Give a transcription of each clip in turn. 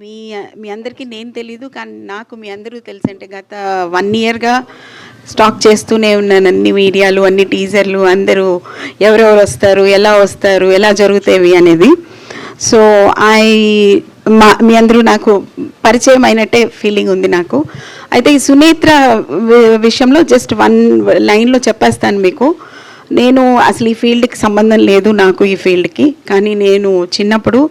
మీ మీ అందరికీ నేను తెలీదు, కానీ నాకు మీ అందరూ తెలుసు. అంటే గత 1 ఇయర్గా స్టాక్ చేస్తూనే ఉన్నాను అన్ని మీడియాలు, అన్ని టీజర్లు, అందరూ ఎవరెవరు వస్తారు, ఎలా జరుగుతాయి అనేది. సో మీ అందరూ నాకు పరిచయం అయినట్టే ఫీలింగ్ ఉంది నాకు. అయితే ఈ సునేత్ర విషయంలో జస్ట్ 1 లైన్లో చెప్పేస్తాను మీకు. నేను అసలు ఈ ఫీల్డ్కి సంబంధం లేదు నాకు, ఈ ఫీల్డ్కి. కానీ నేను చిన్నప్పుడు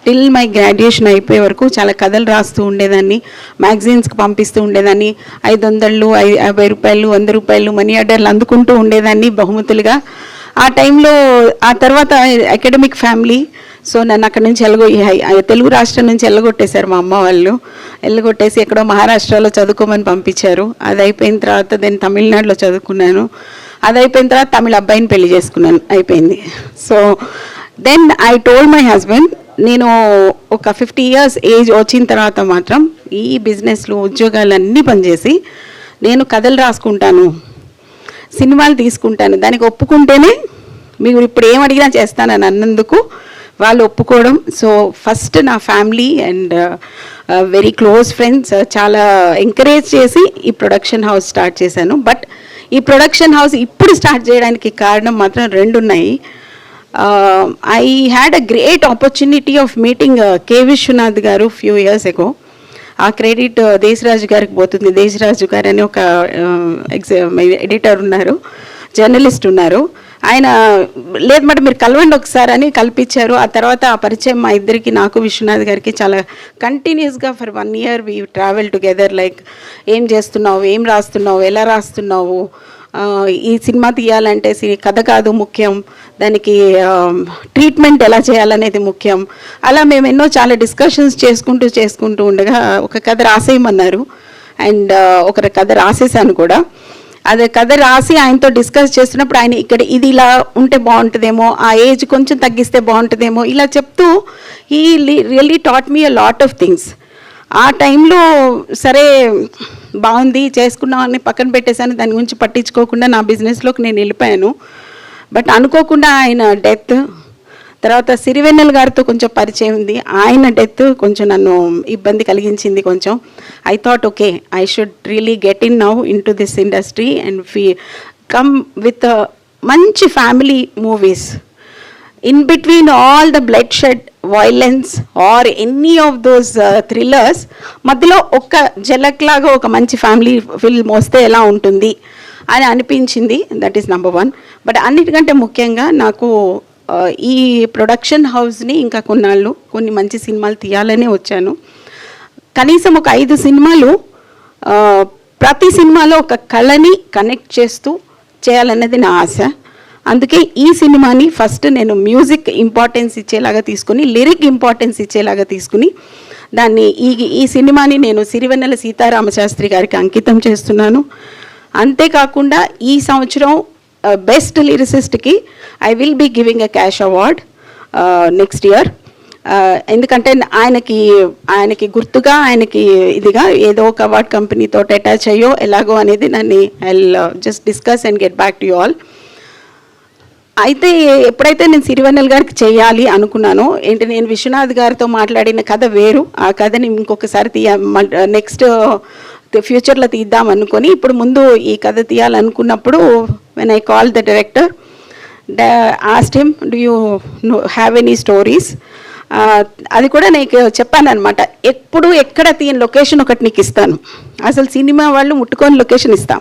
టిల్ మై గ్రాడ్యుయేషన్ అయిపోయే వరకు చాలా కథలు రాస్తూ ఉండేదాన్ని, మ్యాగజైన్స్కి పంపిస్తూ ఉండేదాన్ని. 500, 50 రూపాయలు, 100 రూపాయలు మనీ ఆర్డర్లు అందుకుంటూ ఉండేదాన్ని బహుమతులుగా. ఆ టైంలో ఆ తర్వాత అకాడమిక్ ఫ్యామిలీ, సో నన్ను అక్కడి నుంచి తెలుగు రాష్ట్రం నుంచి వెళ్ళగొట్టేశారు మా అమ్మ వాళ్ళు. వెళ్ళగొట్టేసి ఎక్కడో మహారాష్ట్రలో చదువుకోమని పంపించారు. అది అయిపోయిన తర్వాత నేను తమిళనాడులో చదువుకున్నాను. అది అయిపోయిన తర్వాత తమిళ అబ్బాయిని పెళ్లి చేసుకున్నాను, అయిపోయింది. So then I told my husband, నేను ఒక 50 ఇయర్స్ ఏజ్ వచ్చిన తర్వాత మాత్రం ఈ బిజినెస్లో ఉద్యోగాలన్నీ పనిచేసి నేను కథలు రాసుకుంటాను, సినిమాలు తీసుకుంటాను, దానికి ఒప్పుకుంటేనే మీరు ఇప్పుడు ఏం అడిగినా చేస్తానని అన్నందుకు వాళ్ళు ఒప్పుకోవడం. సో ఫస్ట్ నా family and very close friends చాలా ఎంకరేజ్ చేసి ఈ ప్రొడక్షన్ హౌస్ స్టార్ట్ చేశాను. బట్ ఈ ప్రొడక్షన్ హౌస్ ఇప్పుడు స్టార్ట్ చేయడానికి కారణం మాత్రం 2 ఉన్నాయి. I had a great opportunity of meeting K Viswanath garu few years ago. ఆ క్రెడిట్ దేశరాజు గారికి పోతుంది. దేశరాజు గారు అని ఒక ఎడిటర్ ఉన్నారు, జర్నలిస్ట్ ఉన్నారు. ఆయన లేదు మేడం మీరు కలవండి ఒకసారి అని కల్పించారు. ఆ తర్వాత ఆ పరిచయం మా ఇద్దరికి, నాకు విశ్వనాథ్ గారికి చాలా కంటిన్యూస్గా for 1 year we travel together. Like ఏం చేస్తున్నావు, ఏం రాస్తున్నావు, ఎలా రాస్తున్నావు, ఈ సినిమా తీయాలంటే కథ కాదు ముఖ్యం, దానికి ట్రీట్మెంట్ ఎలా చేయాలనేది ముఖ్యం. అలా మేము ఎన్నో చాలా డిస్కషన్స్ చేసుకుంటూ ఉండగా ఒక కథ రాసేయమన్నారు. అండ్ ఒక కథ రాసేసాను కూడా. అదే కథ రాసి ఆయనతో డిస్కస్ చేస్తున్నప్పుడు ఆయన ఇక్కడ ఇది ఇలా ఉంటే బాగుంటుందేమో, ఆ ఏజ్ కొంచెం తగ్గిస్తే బాగుంటుందేమో, ఇలా చెప్తూ he really taught me a lot of things. ఆ టైంలో సరే బాగుంది చేసుకున్నామని పక్కన పెట్టేశాను, దాని గురించి పట్టించుకోకుండా నా బిజినెస్లోకి నేను వెళ్ళిపోయాను. బట్ అనుకోకుండా ఆయన డెత్, తర్వాత సిరివెన్నెల గారితో కొంచెం పరిచయం ఉంది, ఆయన డెత్ కొంచెం నన్ను ఇబ్బంది కలిగించింది కొంచెం. I thought okay I should really get in now into this industry and come with మంచి family movies. In between all the bloodshed, violence or any of those thrillers మధ్యలో ఒక జలక్ లాగా ఒక మంచి ఫ్యామిలీ ఫిల్మ్ వస్తే ఎలా ఉంటుంది అని అనిపించింది. That is number 1. బట్ అన్నిటికంటే ముఖ్యంగా నాకు ఈ ప్రొడక్షన్ హౌస్ని ఇంకా కొన్ని మంచి సినిమాలు తీయాలనే వచ్చాను. కనీసం ఒక 5 సినిమాలు, ప్రతి సినిమాలో ఒక కళని కనెక్ట్ చేస్తూ చేయాలన్నది నా ఆశ. అందుకే ఈ సినిమాని ఫస్ట్ నేను మ్యూజిక్ ఇంపార్టెన్స్ ఇచ్చేలాగా తీసుకుని, లిరిక్ ఇంపార్టెన్స్ ఇచ్చేలాగా తీసుకుని దాన్ని ఈ సినిమాని నేను సిరివెన్నెల సీతారామశాస్త్రి గారికి అంకితం చేస్తున్నాను. అంతేకాకుండా ఈ సంవత్సరం బెస్ట్ లిరిసిస్ట్కి I will be giving a cash award next year. ఎందుకంటే ఆయనకి గుర్తుగా, ఆయనకి ఇదిగా ఏదో ఒక అవార్డ్ కంపెనీతో అటాచ్ అయ్యో ఎలాగో అనేది నన్ను I just discuss and get back to you all. అయితే ఎప్పుడైతే నేను సిరివెన్నెల గారికి చేయాలి అనుకున్నానో, నేను విశ్వనాథ్ గారితో మాట్లాడిన కథ వేరు, ఆ కథని ఇంకొకసారి నెక్స్ట్ ఫ్యూచర్లో తీద్దాం అనుకొని ఇప్పుడు ముందు ఈ కథ తీయాలనుకున్నప్పుడు when I call the director, asked him do you have any stories. అది కూడా నీకు చెప్పాను అనమాట, ఎప్పుడు ఎక్కడ తీయని లొకేషన్ ఒకటి నీకు ఇస్తాను, అసలు సినిమా వాళ్ళు ముట్టుకొని లొకేషన్ ఇస్తాం,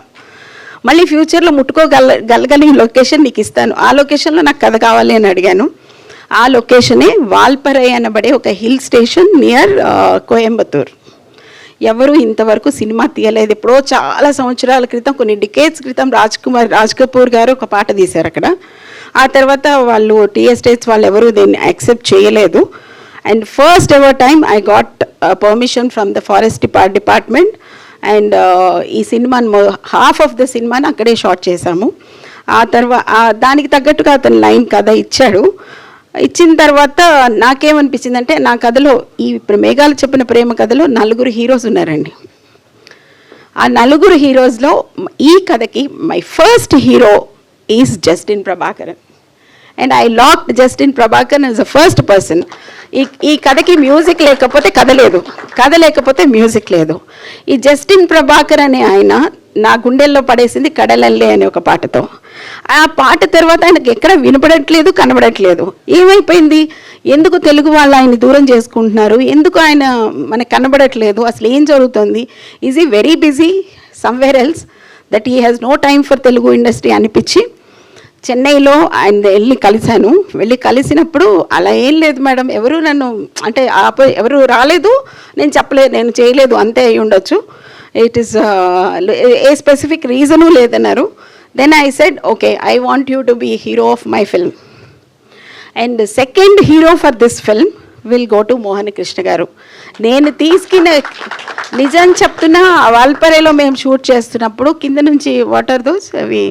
మళ్ళీ ఫ్యూచర్లో ముట్టుకోగలగలిగిన లొకేషన్ నీకు ఇస్తాను, ఆ లొకేషన్లో నాకు కథ కావాలి అని అడిగాను. ఆ లొకేషనే వాల్పరై అనబడే ఒక హిల్ స్టేషన్ నియర్ కోయంబత్తూర్. ఎవరు ఇంతవరకు సినిమా తీయలేదు. ఎప్పుడో చాలా సంవత్సరాల క్రితం, కొన్ని డికేట్స్ క్రితం రాజ్ కపూర్ గారు ఒక పాట తీశారు అక్కడ. ఆ తర్వాత వాళ్ళు టీ ఎస్టేట్స్ వాళ్ళు ఎవరు దీన్ని యాక్సెప్ట్ చేయలేదు. And first ever time I got permission from the forest department. And ఈ సినిమాని హాఫ్ ఆఫ్ ద సినిమాని అక్కడే షాట్ చేశాము. ఆ తర్వాత దానికి తగ్గట్టుగా అతను లైన్ కథ ఇచ్చాడు. ఇచ్చిన తర్వాత నాకేమనిపించిందంటే, నా కథలో ఈ మేఘాలు చెప్పిన ప్రేమ కథలో 4 హీరోస్ ఉన్నారండి. ఆ 4 హీరోస్లో ఈ కథకి my first hero is Justin Prabhakaran. And I locked Justin Prabhakar as a first person. ఈ కథకి మ్యూజిక్ లేకపోతే కథ లేదు, కథ లేకపోతే మ్యూజిక్ లేదు. ఈ జస్టిన్ ప్రభాకర్ అనే ఆయన నా గుండెల్లో పడేసింది కడలల్లే అనే ఒక పాటతో. ఆ పాట తర్వాత ఆయనకు ఎక్కడ వినపడట్లేదు, కనబడట్లేదు. ఏమైపోయింది, ఎందుకు తెలుగు వాళ్ళు ఆయన్ని దూరం చేసుకుంటున్నారు, ఎందుకు ఆయన మనకు కనబడట్లేదు, అసలు ఏం జరుగుతుంది? Is he very busy somewhere else that he has no time for Telugu industry అనిపించి చెన్నైలో ఆయన వెళ్ళి కలిసినప్పుడు అలా ఏం లేదు మేడం, ఎవరు నన్ను అంటే ఎవరు రాలేదు, నేను చేయలేదు, అంతే అయి ఉండొచ్చు, it is a specific reason లేదన్నారు. Then I said okay, I want you to be hero of my film. And second hero for this film will go to Mohan Krishna garu. నేను తీసుకున్న నిజం చెప్తున్నా, వాల్పరేలో మేము షూట్ చేస్తున్నప్పుడు కింద నుంచి వాటర్ దోస్ అవి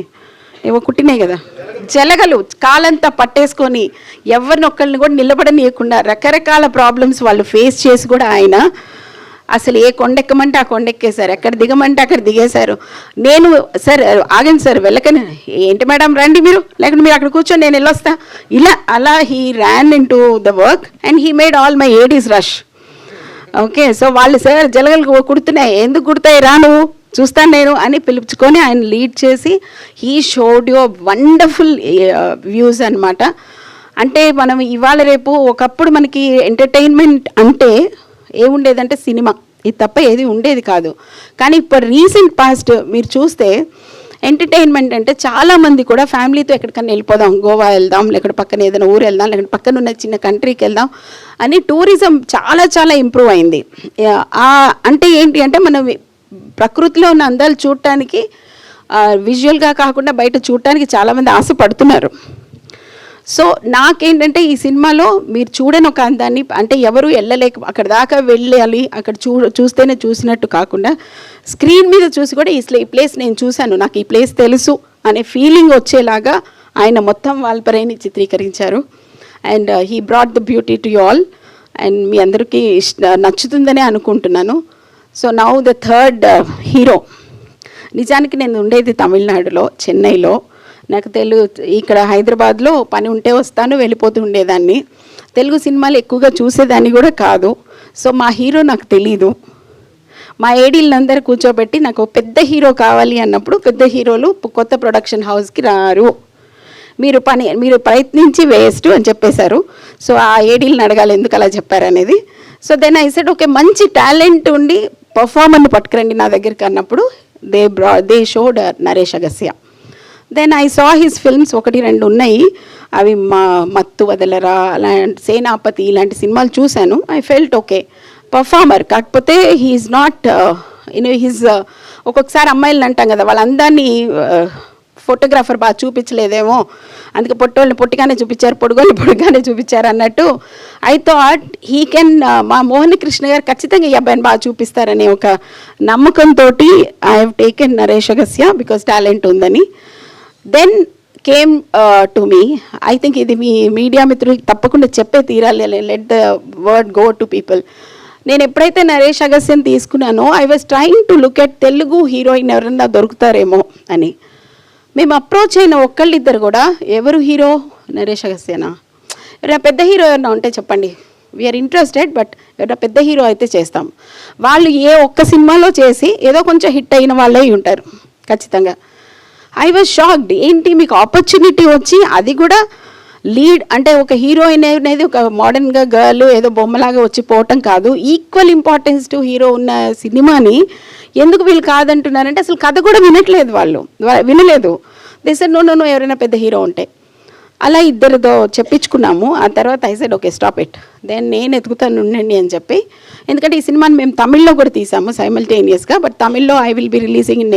ఏవో కుట్టినాయి కదా, జలగలు కాలంతా పట్టేసుకొని ఎవరినొక్కరిని కూడా నిలబడనీయకుండా రకరకాల ప్రాబ్లమ్స్ వాళ్ళు ఫేస్ చేసి కూడా ఆయన అసలు ఏ కొండెక్కమంటే ఆ కొండెక్కేశారు, ఎక్కడ దిగమంటే అక్కడ దిగేశారు. నేను సార్ ఆగండి సార్ వెళ్ళకని, ఏంటి మేడం రండి మీరు, లేకుంటే మీరు అక్కడ కూర్చొని నేను వెళ్ళొస్తా, అలా he Ryan in to the work and he made all my Aedes rush. Okay, so వాళ్ళు సార్ జలగలు కుడుతున్నాయి, ఎందుకు కుడతాయి రా నువ్వు చూస్తాను నేను అని పిలుచుకొని ఆయన లీడ్ చేసి he showed you wonderful views అనమాట. అంటే మనం ఇవాళ రేపు ఒకప్పుడు మనకి ఎంటర్టైన్మెంట్ అంటే ఏముండేదంటే సినిమా, ఇది తప్ప ఏది ఉండేది కాదు. కానీ ఇప్పుడు రీసెంట్ పాస్ట్ మీరు చూస్తే ఎంటర్టైన్మెంట్ అంటే చాలామంది కూడా ఫ్యామిలీతో ఎక్కడికన్నా వెళ్ళిపోదాం, గోవా వెళ్దాం, లేకపోతే పక్కన ఏదైనా ఊరు వెళ్దాం, లేకపోతే పక్కన ఉన్న చిన్న కంట్రీకి వెళ్దాం అని టూరిజం చాలా చాలా ఇంప్రూవ్ అయింది. అంటే ఏంటి అంటే మనం ప్రకృతిలో ఉన్న అందాలు చూడటానికి విజువల్గా కాకుండా బయట చూడటానికి చాలామంది ఆశపడుతున్నారు. సో నాకేంటంటే ఈ సినిమాలో మీరు చూడని ఒక అందాన్ని, అంటే ఎవరు అక్కడ దాకా వెళ్ళాలి, అక్కడ చూస్తేనే చూసినట్టు కాకుండా స్క్రీన్ మీద చూసి కూడా ఈ ప్లేస్ నేను చూశాను, నాకు ఈ ప్లేస్ తెలుసు అనే ఫీలింగ్ వచ్చేలాగా ఆయన మొత్తం వాల్పరైని చిత్రీకరించారు. And he brought the beauty to you all. And మీ అందరికీ నచ్చుతుందనే అనుకుంటున్నాను. So now the third hero. నిజానికి నేను ఉండేది తమిళనాడులో, చెన్నైలో. నాకు ఇక్కడ హైదరాబాద్లో పని ఉంటే వస్తాను, వెళ్ళిపోతూ ఉండేదాన్ని. తెలుగు సినిమాలు ఎక్కువగా చూసేదాన్ని కూడా కాదు. సో మా హీరో నాకు తెలీదు. మా ఏడీలందరూ కూర్చోబెట్టి నాకు పెద్ద హీరో కావాలి అన్నప్పుడు పెద్ద హీరోలు కొత్త ప్రొడక్షన్ హౌస్కి రారు, మీరు ప్రయత్నించి వేస్ట్ అని చెప్పేశారు. సో ఆ ఏడీలను అడగాలి ఎందుకు అలా చెప్పారనేది. So then I said okay, మంచి టాలెంట్ ఉండి పర్ఫార్మర్ని పట్టుకురండి నా దగ్గరికి అన్నప్పుడు they showed Naresh Agastya. Then I saw his films, 1-2 ఉన్నాయి, అవి మత్తు వదలరా, అలాంటి సేనాపతి ఇలాంటి సినిమాలు చూశాను. I felt okay performer. కాకపోతే హీఈస్ నాట్ హిజ్ ఒక్కొక్కసారి అమ్మాయిలను అంటాం కదా, వాళ్ళందరినీ ఫోటోగ్రాఫర్ బాగా చూపించలేదేమో, అందుకే పొట్టోళ్ళని పొట్టిగానే చూపించారు, పొడుగోళ్ళని పొడుగానే చూపించారు అన్నట్టు. ఐ థాట్ హీ కెన్, మా మోహన్ కృష్ణ గారు ఖచ్చితంగా ఈ అబ్బాయిని బాగా చూపిస్తారనే ఒక నమ్మకంతో I have taken Naresh Agastya because talent ఉందని. Then came to me, I think ఇది మీ మీడియా మిత్రులకి తప్పకుండా చెప్పే తీరాలి, let the word go to people. నేను ఎప్పుడైతే నరేష్ అగస్యని తీసుకున్నానో I was trying to look at Telugu heroine ఎవరన్నా దొరుకుతారేమో అని. మేము అప్రోచ్ అయిన ఒక్కళ్ళిద్దరు కూడా ఎవరు హీరో, నరేష్ అగస్యనా, ఎవరైనా పెద్ద హీరో ఎవరైనా ఉంటే చెప్పండి, వీఆర్ ఇంట్రెస్టెడ్, బట్ ఎవరైనా పెద్ద హీరో అయితే చేస్తాం. వాళ్ళు ఏ ఒక్క సినిమాలో చేసి ఏదో కొంచెం హిట్ అయిన వాళ్ళే ఉంటారు ఖచ్చితంగా. ఐ వాజ్ షాక్డ్, ఏంటి మీకు ఆపర్చునిటీ వచ్చి అది కూడా లీడ్, అంటే ఒక హీరోయిన్ అనేది ఒక మోడర్న్గా గర్ల్ ఏదో బొమ్మలాగా వచ్చి పోవటం కాదు, ఈక్వల్ ఇంపార్టెన్స్ టు హీరో ఉన్న సినిమాని ఎందుకు వీళ్ళు కాదంటున్నారంటే అసలు కథ కూడా వాళ్ళు వినలేదు. దే సెడ్ నో ఎవరైనా పెద్ద హీరో ఉంటే. అలా ఇద్దరితో చెప్పించుకున్నాము. ఆ తర్వాత I said okay stop it, then నేను ఎతుకుతాను ఉండండి అని చెప్పి. ఎందుకంటే ఈ సినిమాని మేము తమిళ్లో కూడా తీసాము సైమల్టేనియస్గా, బట్ తమిళ్లో I will be releasing in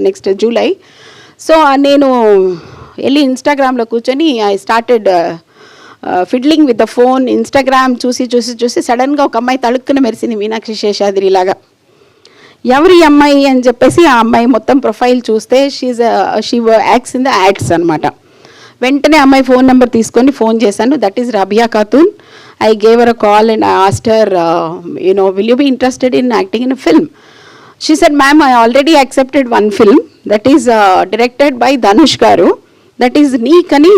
next July. So నేను వెళ్ళి ఇన్స్టాగ్రామ్లో కూర్చొని I started fiddling with the phone. Instagram చూసి సడన్గా ఒక అమ్మాయి తళుక్కున మెరిసింది, మీనాక్షి శేషాద్రి లాగా. ఎవరి అమ్మాయి అని చెప్పేసి ఆ అమ్మాయి మొత్తం ప్రొఫైల్ చూస్తే she acts in the ads అనమాట. వెంటనే అమ్మాయి ఫోన్ నెంబర్ తీసుకొని ఫోన్ చేశాను, that is Rabia Khatoon. I gave her a call and I asked her, will you be interested in acting in a film? She said, ma'am, I already accepted one film that is directed by Dhanush garu. That is నీక్ అని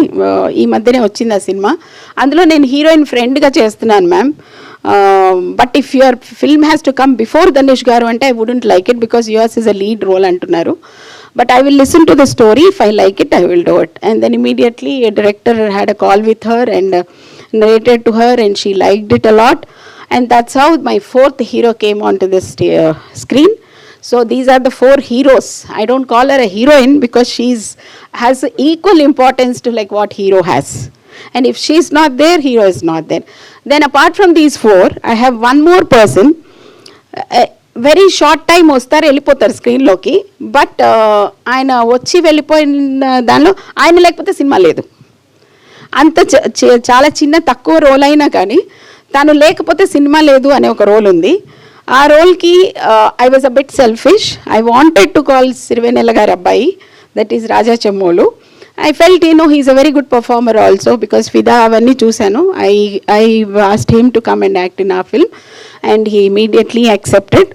ఈ మధ్యనే వచ్చింది ఆ cinema. అందులో నేను heroine ఫ్రెండ్గా చేస్తున్నాను ma'am. But if your film has to come before Dhanush garu అంటే I wouldn't like it because yours is a lead role అంటున్నారు. But I will listen to the story. If I like it, I will do it. And then immediately a director had a call with her and narrated to her, and she liked it a lot. And that's how my fourth hero came onto this screen. So these are the four heroes. I don't call her a heroine because has equal importance to like what hero has. And if she's not there, hero is not there. Then apart from these four, I have one more person. Very short time వస్తారు, వెళ్ళిపోతారు స్క్రీన్లోకి. But ఆయన వచ్చి వెళ్ళిపోయిన దానిలో ఆయన లేకపోతే cinema లేదు. అంత చాలా చిన్న తక్కువ రోల్ అయినా కానీ తను లేకపోతే సినిమా లేదు అనే ఒక రోల్ ఉంది. ఆ రోల్కి I was a bit selfish. I wanted to call Sirivennela గారి అబ్బాయి, that is Raja Chembolu. I felt, he's a very good performer also because Fida avanni chusanu. I asked him to come and act in our film and he immediately accepted.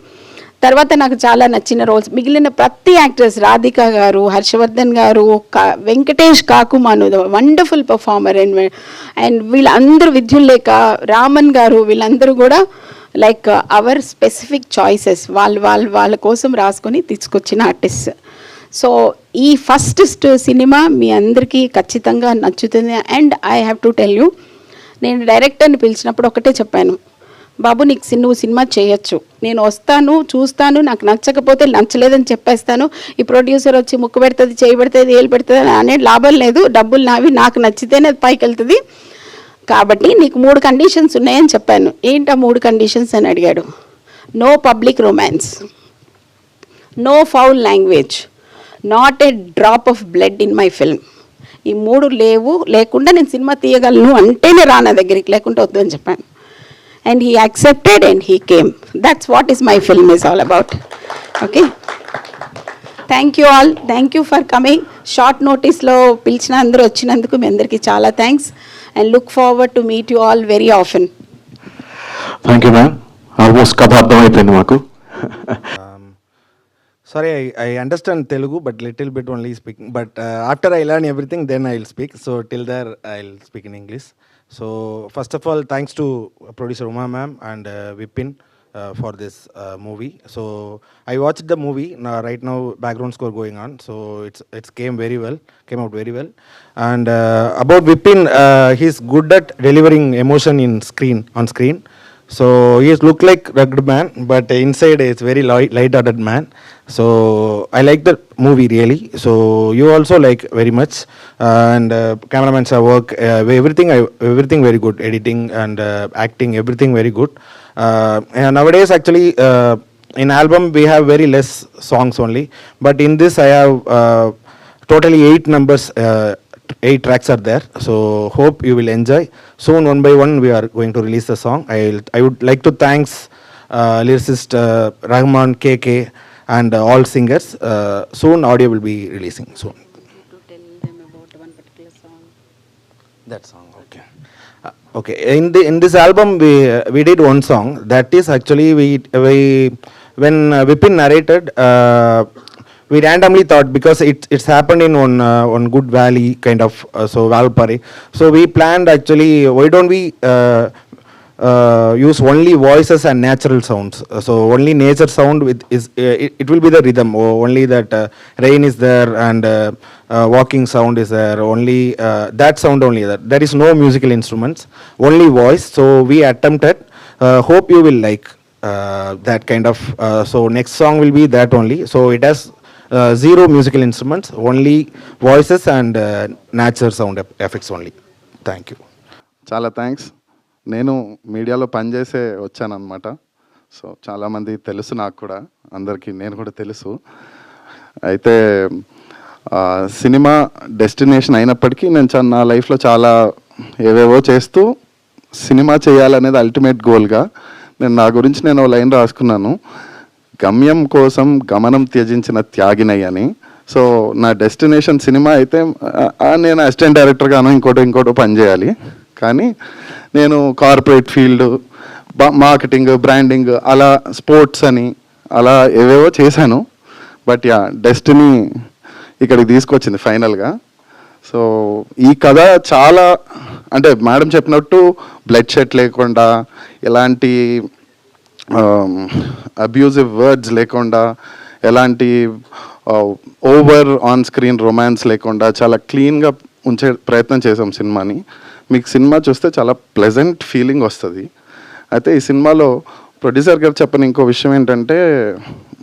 తర్వాత నాకు చాలా నచ్చిన roles మిగిలిన ప్రతి actors, Radhika గారు, హర్షవర్ధన్ గారు, Venkatesh Kakumanu wonderful performer, and వీళ్ళందరూ, విద్యుల్లేఖ, రామన్ గారు, వీళ్ళందరూ కూడా లైక్ అవర్ స్పెసిఫిక్ చాయిసెస్. వాళ్ళ కోసం రాసుకొని తీసుకొచ్చిన ఆర్టిస్ట్. సో ఈ ఫస్ట్ సినిమా మీ అందరికీ ఖచ్చితంగా నచ్చుతుంది. And I have to tell you, నేను డైరెక్టర్ని పిలిచినప్పుడు ఒకటే చెప్పాను, బాబు నువ్వు సినిమా చేయొచ్చు, నేను వస్తాను, చూస్తాను, నాకు నచ్చకపోతే నచ్చలేదని చెప్పేస్తాను. ఈ ప్రొడ్యూసర్ వచ్చి ముక్కు పెడుతుంది, చేయి పెడుతుంది, ఏలు పెడుతుంది అనే లాభం లేదు, డబ్బులు నావి, నాకు నచ్చితేనే అది పైకి వెళ్తుంది. కాబట్టి నీకు 3 కండిషన్స్ ఉన్నాయని చెప్పాను. ఏంటా 3 కండిషన్స్ అని అడిగాడు. No public romance, no foul language, not a drop of blood in my film. ఈ 3 లేకుండా నేను సినిమా తీయగలను అంటేనే రా నా దగ్గరికి, లేకుంటే వద్దు అని చెప్పాను. And he accepted and he came. That's what is my film is all about. Okay. Thank you all. Thank you for coming. Short notice lo pilchina andaru vachinanduku mi andariki chaala thanks and look forward to meet you all very often. Thank you ma'am. Almost katha ardham ayipoyindi maaku. Sorry, I understand Telugu but little bit only speaking, but after I learn everything then I will speak. So till there I will speak in English. So first of all, thanks to producer Uma ma'am and Vipin for this movie. So I watched the movie. Right now background score going on, so it's came out very well. And about Vipin, he's good at delivering emotion on screen. So he look like rugged man, but inside is very light-hearted man. So I like the movie really. So you also like very much, and cameraman's work, everything very good, editing and acting, everything very good. And nowadays actually in album we have very less songs only, but in this I have totally 8 numbers. 8 tracks are there, so hope you will enjoy. Soon one by one we are going to release the song. I would like to thanks lyricist Rahman, KK and all singers. Soon audio will be releasing soon. To tell them about one particular song. That song, okay. Okay, in this album we did one song that is actually we when Vipin narrated, we randomly thought, because it's happened in one good valley kind of, so Valpari. So we planned actually, why don't we use only voices and natural sounds. So only nature sound it will be the rhythm. Only that rain is there and walking sound is there. Only that sound only. There is no musical instruments. Only voice. So we attempted. Hope you will like that kind of. So next song will be that only. So it has 0 musical instruments, only voices and natural sound effects only. Thank you. చాలా thanks. నేను మీడియాలో పనిచేసే వచ్చానన్నమాట. So చాలామంది తెలుసు నాకు కూడా, అందరికీ నేను కూడా తెలుసు. అయితే సినిమా డెస్టినేషన్ అయినప్పటికీ నేను నా లైఫ్లో చాలా ఏవేవో చేస్తూ సినిమా చేయాలనేది అల్టిమేట్ గోల్గా నా గురించి నేను లైన్ రాసుకున్నాను, గమ్యం కోసం గమనం త్యజించిన త్యాగినయ్యని. సో నా డెస్టినేషన్ సినిమా అయితే నేను అసిస్టెంట్ డైరెక్టర్గాను ఇంకోటో పనిచేయాలి. కానీ నేను కార్పొరేట్ ఫీల్డ్, మార్కెటింగ్, బ్రాండింగ్, అలా స్పోర్ట్స్ అని అలా ఏవేవో చేశాను. బట్ డెస్టినీ ఇక్కడికి తీసుకొచ్చింది ఫైనల్గా. సో ఈ కథ చాలా అంటే మేడం చెప్పినట్టు బ్లడ్ షెడ్ లేకుండా, ఎలాంటి అబ్యూజివ్ వర్డ్స్ లేకుండా, ఎలాంటి ఓవర్ ఆన్ స్క్రీన్ రొమాన్స్ లేకుండా చాలా క్లీన్గా ఉంచే ప్రయత్నం చేసాం సినిమాని. మీకు సినిమా చూస్తే చాలా ప్లెజెంట్ ఫీలింగ్ వస్తుంది. అయితే ఈ సినిమాలో ప్రొడ్యూసర్ గారు చెప్పని ఇంకో విషయం ఏంటంటే,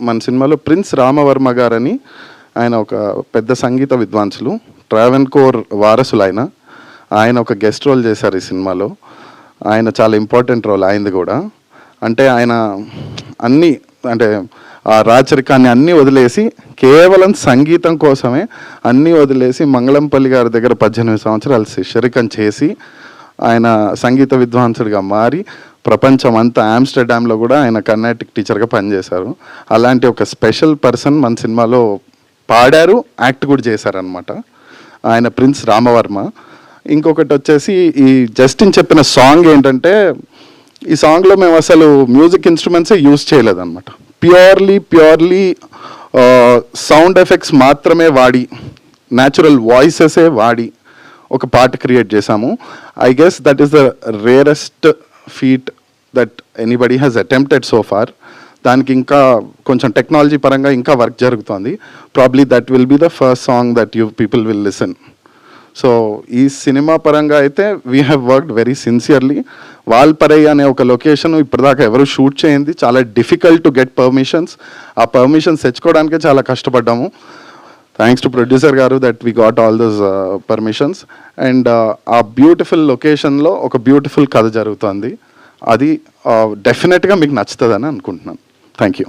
మన సినిమాలో ప్రిన్స్ రామవర్మ గారని ఆయన ఒక పెద్ద సంగీత విద్వాంసులు, ట్రావెన్కోర్ వారసులు. ఆయన ఒక గెస్ట్ రోల్ చేశారు ఈ సినిమాలో. ఆయన చాలా ఇంపార్టెంట్ రోల్ ఆయనది కూడా. అంటే ఆయన అన్నీ అంటే ఆ రాచరికాన్ని అన్నీ వదిలేసి కేవలం సంగీతం కోసమే అన్నీ వదిలేసి మంగళంపల్లి గారి దగ్గర 18 సంవత్సరాలు శిష్యరికం చేసి ఆయన సంగీత విద్వాంసుడిగా మారి ప్రపంచం అంతా ఆమ్స్టర్డామ్లో కూడా ఆయన కర్ణాటిక్ టీచర్గా పనిచేశారు. అలాంటి ఒక స్పెషల్ పర్సన్ మన సినిమాలో పాడారు, యాక్ట్ కూడా చేశారనమాట. ఆయన ప్రిన్స్ రామవర్మ. ఇంకొకటి వచ్చేసి ఈ జస్టిన్ చెప్పిన సాంగ్ ఏంటంటే, ఈ సాంగ్లో మేము అసలు మ్యూజిక్ ఇన్స్ట్రుమెంట్సే యూజ్ చేయలేదన్నమాట. ప్యూర్లీ సౌండ్ ఎఫెక్ట్స్ మాత్రమే వాడి, న్యాచురల్ వాయిసెసే వాడి ఒక పాట క్రియేట్ చేశాము. I guess that is the rarest feat that anybody has attempted so far. దానికి ఇంకా కొంచెం టెక్నాలజీ పరంగా ఇంకా వర్క్ జరుగుతుంది. Probably that will be the first song that you people will listen. So ఈ సినిమా పరంగా అయితే we have worked very sincerely. Valparai అనే ఒక లొకేషన్ ఇప్పటిదాకా ఎవరు షూట్ చేయింది, చాలా డిఫికల్ట్ టు గెట్ పర్మిషన్స్. ఆ పర్మిషన్స్ తెచ్చుకోవడానికే చాలా కష్టపడ్డాము. థ్యాంక్స్ టు ప్రొడ్యూసర్ గారు that we got all those permissions. And ఆ బ్యూటిఫుల్ లొకేషన్లో ఒక బ్యూటిఫుల్ కథ జరుగుతుంది. అది డెఫినెట్గా మీకు నచ్చుతుందని అనుకుంటున్నాను. Thank you.